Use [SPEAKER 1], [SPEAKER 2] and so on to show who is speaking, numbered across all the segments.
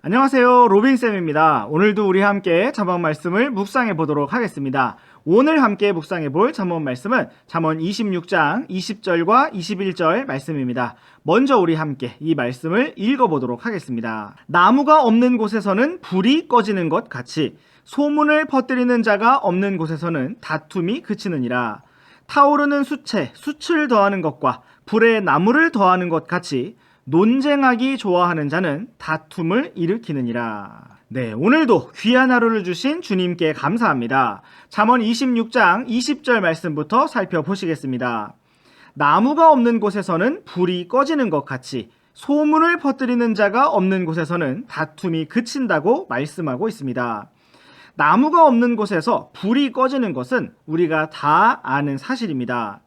[SPEAKER 1] 안녕하세요, 로빈쌤입니다. 오늘도 우리 함께 잠언 말씀을 묵상해 보도록 하겠습니다. 오늘 함께 묵상해 볼 잠언 말씀은 잠언 26장 20절과 21절 말씀입니다. 먼저 우리 함께 이 말씀을 읽어보도록 하겠습니다. 나무가 없는 곳에서는 불이 꺼지는 것 같이 소문을 퍼뜨리는 자가 없는 곳에서는 다툼이 그치느니라. 타오르는 수채, 숯을 더하는 것과 불에 나무를 더하는 것 같이 논쟁하기 좋아하는 자는 다툼을 일으키느니라. 네, 오늘도 귀한 하루를 주신 주님께 감사합니다. 잠언 26장 20절 말씀부터 살펴보시겠습니다. 나무가 없는 곳에서는 불이 꺼지는 것 같이 소문을 퍼뜨리는 자가 없는 곳에서는 다툼이 그친다고 말씀하고 있습니다. 나무가 없는 곳에서 불이 꺼지는 것은 우리가 다 아는 사실입니다.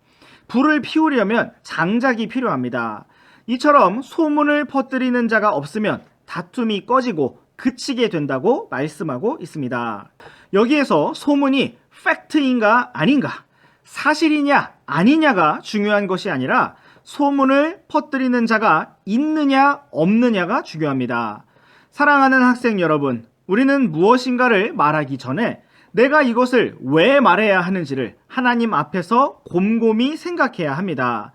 [SPEAKER 1] 불을 피우려면 장작이 필요합니다. 이처럼 소문을 퍼뜨리는 자가 없으면 다툼이 꺼지고 그치게 된다고 말씀하고 있습니다. 여기에서 소문이 팩트인가 아닌가, 사실이냐 아니냐가 중요한 것이 아니라 소문을 퍼뜨리는 자가 있느냐 없느냐가 중요합니다. 사랑하는 학생 여러분, 우리는 무엇인가를 말하기 전에 내가 이것을 왜 말해야 하는지를 하나님 앞에서 곰곰이 생각해야 합니다.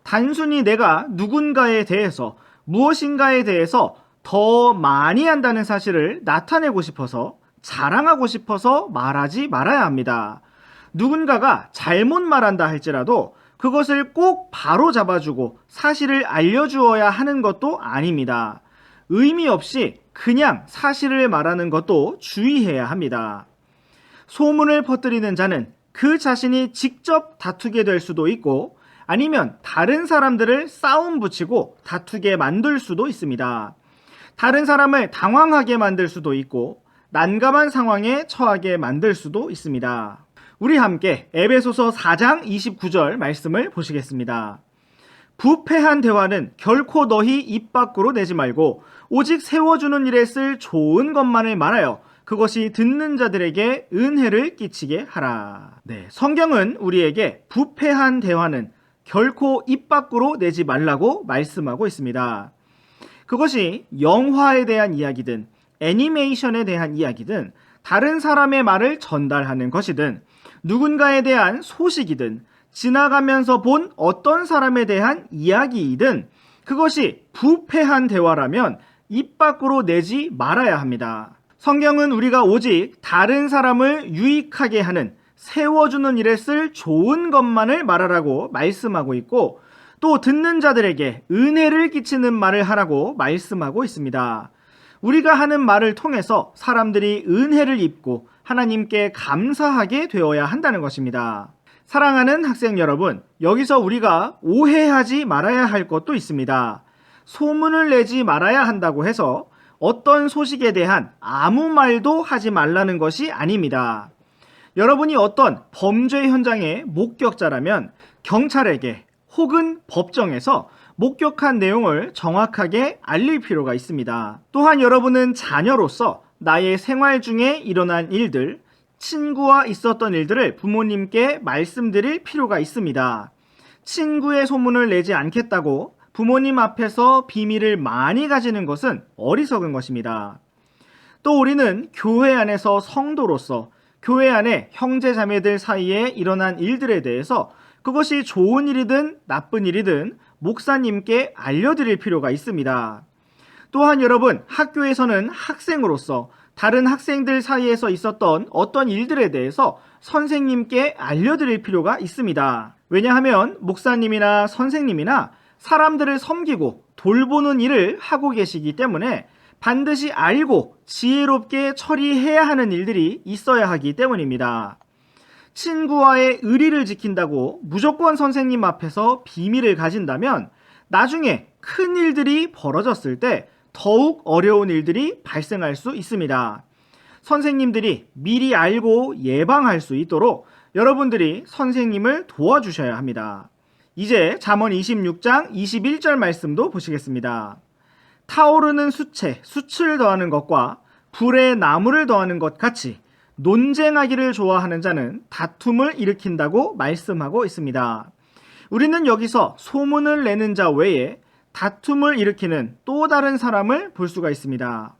[SPEAKER 1] 단순히 내가 누군가에 대해서 무엇인가에 대해서 더 많이 한다는 사실을 나타내고 싶어서 자랑하고 싶어서 말하지 말아야 합니다. 누군가가 잘못 말한다 할지라도 그것을 꼭 바로 잡아주고 사실을 알려주어야 하는 것도 아닙니다. 의미 없이 그냥 사실을 말하는 것도 주의해야 합니다. 소문을 퍼뜨리는 자는 그 자신이 직접 다투게 될 수도 있고 아니면 다른 사람들을 싸움 붙이고 다투게 만들 수도 있습니다. 다른 사람을 당황하게 만들 수도 있고 난감한 상황에 처하게 만들 수도 있습니다. 우리 함께 에베소서 4장 29절 말씀을 보시겠습니다. 부패한 대화는 결코 너희 입 밖으로 내지 말고 오직 세워주는 일에 쓸 좋은 것만을 말하여 그것이 듣는 자들에게 은혜를 끼치게 하라. 네, 성경은 우리에게 부패한 대화는 결코 입 밖으로 내지 말라고 말씀하고 있습니다. 그것이 영화에 대한 이야기든 애니메이션에 대한 이야기든 다른 사람의 말을 전달하는 것이든 누군가에 대한 소식이든 지나가면서 본 어떤 사람에 대한 이야기이든 그것이 부패한 대화라면 입 밖으로 내지 말아야 합니다. 성경은 우리가 오직 다른 사람을 유익하게 하는 세워주는 일에 쓸 좋은 것만을 말하라고 말씀하고 있고 또 듣는 자들에게 은혜를 끼치는 말을 하라고 말씀하고 있습니다. 우리가 하는 말을 통해서 사람들이 은혜를 입고 하나님께 감사하게 되어야 한다는 것입니다. 사랑하는 학생 여러분, 여기서 우리가 오해하지 말아야 할 것도 있습니다. 소문을 내지 말아야 한다고 해서 어떤 소식에 대한 아무 말도 하지 말라는 것이 아닙니다. 여러분이 어떤 범죄 현장의 목격자라면 경찰에게 혹은 법정에서 목격한 내용을 정확하게 알릴 필요가 있습니다. 또한 여러분은 자녀로서 나의 생활 중에 일어난 일들, 친구와 있었던 일들을 부모님께 말씀드릴 필요가 있습니다. 친구의 소문을 내지 않겠다고 부모님 앞에서 비밀을 많이 가지는 것은 어리석은 것입니다. 또 우리는 교회 안에서 성도로서 교회 안에 형제 자매들 사이에 일어난 일들에 대해서 그것이 좋은 일이든 나쁜 일이든 목사님께 알려드릴 필요가 있습니다. 또한 여러분, 학교에서는 학생으로서 다른 학생들 사이에서 있었던 어떤 일들에 대해서 선생님께 알려드릴 필요가 있습니다. 왜냐하면 목사님이나 선생님이나 사람들을 섬기고 돌보는 일을 하고 계시기 때문에 반드시 알고 지혜롭게 처리해야 하는 일들이 있어야 하기 때문입니다. 친구와의 의리를 지킨다고 무조건 선생님 앞에서 비밀을 가진다면 나중에 큰 일들이 벌어졌을 때 더욱 어려운 일들이 발생할 수 있습니다. 선생님들이 미리 알고 예방할 수 있도록 여러분들이 선생님을 도와주셔야 합니다. 이제 잠언 26장 21절 말씀도 보시겠습니다. 타오르는 수채, 숯을 더하는 것과 불에 나무를 더하는 것 같이 논쟁하기를 좋아하는 자는 다툼을 일으킨다고 말씀하고 있습니다. 우리는 여기서 소문을 내는 자 외에 다툼을 일으키는 또 다른 사람을 볼 수가 있습니다.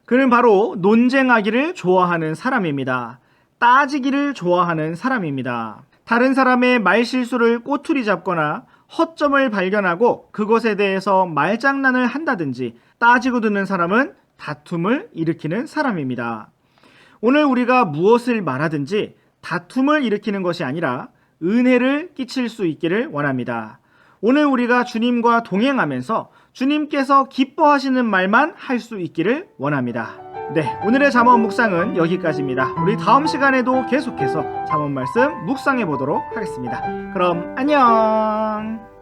[SPEAKER 1] 그는 바로 논쟁하기를 좋아하는 사람입니다. 따지기를 좋아하는 사람입니다. 다른 사람의 말실수를 꼬투리 잡거나 허점을 발견하고 그것에 대해서 말장난을 한다든지 따지고 듣는 사람은 다툼을 일으키는 사람입니다. 오늘 우리가 무엇을 말하든지 다툼을 일으키는 것이 아니라 은혜를 끼칠 수 있기를 원합니다. 오늘 우리가 주님과 동행하면서 주님께서 기뻐하시는 말만 할 수 있기를 원합니다. 네, 오늘의 잠언 묵상은 여기까지입니다. 우리 다음 시간에도 계속해서 잠언 말씀 묵상해 보도록 하겠습니다. 그럼 안녕.